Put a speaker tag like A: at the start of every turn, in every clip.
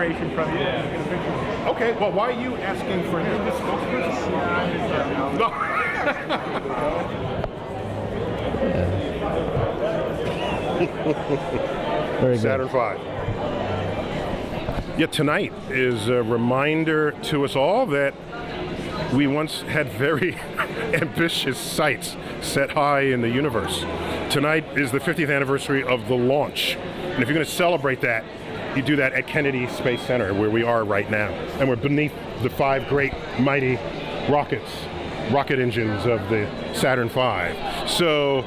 A: inspiration from you.
B: Okay, well, why are you asking for him? The spokesperson?
C: Very good.
B: Saturn V. Yeah, tonight is a reminder to us all that we once had very ambitious sights set high in the universe. Tonight is the 50th anniversary of the launch. And if you're going to celebrate that, you do that at Kennedy Space Center, where we are right now. And we're beneath the 5 great, mighty rocket engines of the Saturn V. So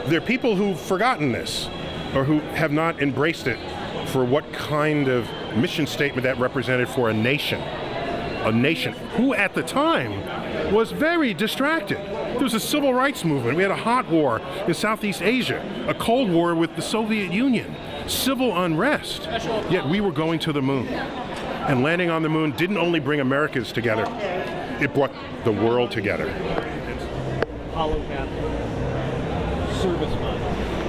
B: there are people who've forgotten this, or who have not embraced it for what kind of mission statement that represented for a nation who at the time was very distracted. There was a civil rights movement. We had a hot war in Southeast Asia, a Cold War with the Soviet Union, civil unrest. Yet we were going to the moon. And landing on the moon didn't only bring Americas together, it brought the world together.
A: Apollo service month.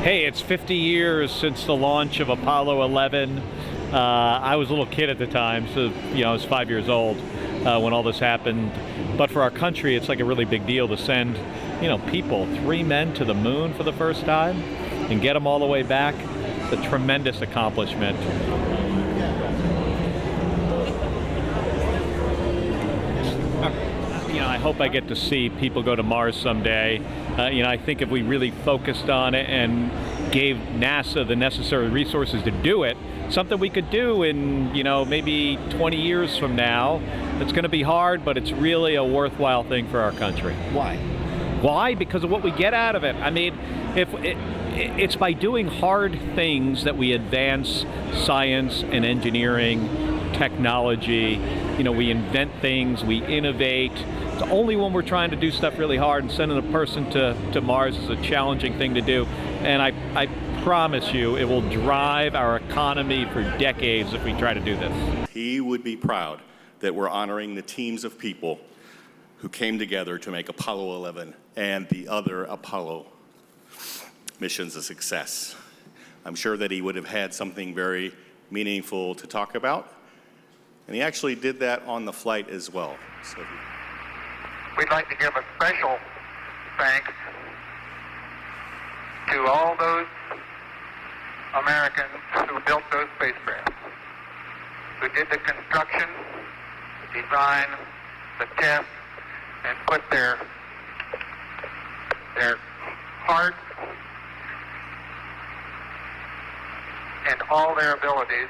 D: Hey, it's 50 years since the launch of Apollo 11. I was a little kid at the time, so I was 5 years old when all this happened. But for our country, it's like a really big deal to send, people, 3 men to the moon for the first time and get them all the way back. It's a tremendous accomplishment. I hope I get to see people go to Mars someday. I think if we really focused on it and gave NASA the necessary resources to do it, something we could do in, maybe 20 years from now. It's going to be hard, but it's really a worthwhile thing for our country.
E: Why?
D: Why? Because of what we get out of it. I mean, it's by doing hard things that we advance science and engineering, technology. We invent things, we innovate. It's only when we're trying to do stuff really hard, and sending a person to Mars is a challenging thing to do. And I promise you, it will drive our economy for decades if we try to do this.
F: He would be proud that we're honoring the teams of people who came together to make Apollo 11 and the other Apollo missions a success. I'm sure that he would have had something very meaningful to talk about, and he actually did that on the flight as well. So
G: we'd like to give a special thanks to all those Americans who built those spacecraft, who did the construction, the design, the test, and put their heart and all their abilities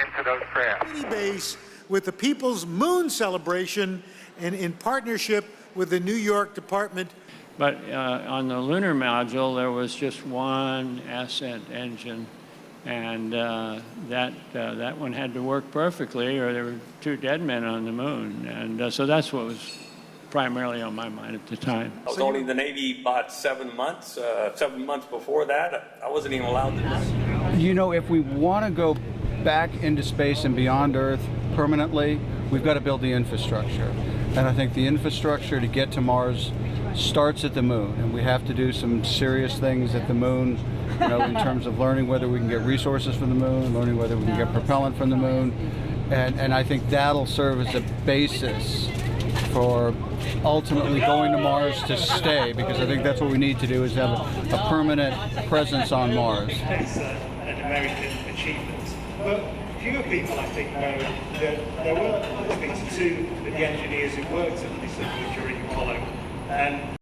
G: into those craft.
H: Base with the People's Moon Celebration and in partnership with the New York Department.
I: But on the lunar module, there was just one ascent engine, and that one had to work perfectly, or there were 2 dead men on the moon. And so that's what was primarily on my mind at the time.
J: I was only in the Navy about 7 months. 7 months before that, I wasn't even allowed to do this.
E: If we want to go back into space and beyond Earth permanently, we've got to build the infrastructure. And I think the infrastructure to get to Mars starts at the moon, and we have to do some serious things at the moon, in terms of learning whether we can get resources from the moon, learning whether we can get propellant from the moon, and I think that'll serve as a basis for ultimately going to Mars to stay, because I think that's what we need to do, is have a permanent presence on Mars.
K: An American achievement, but fewer people, I think, know that there were, I think, 2 of the engineers who worked at this during Apollo. And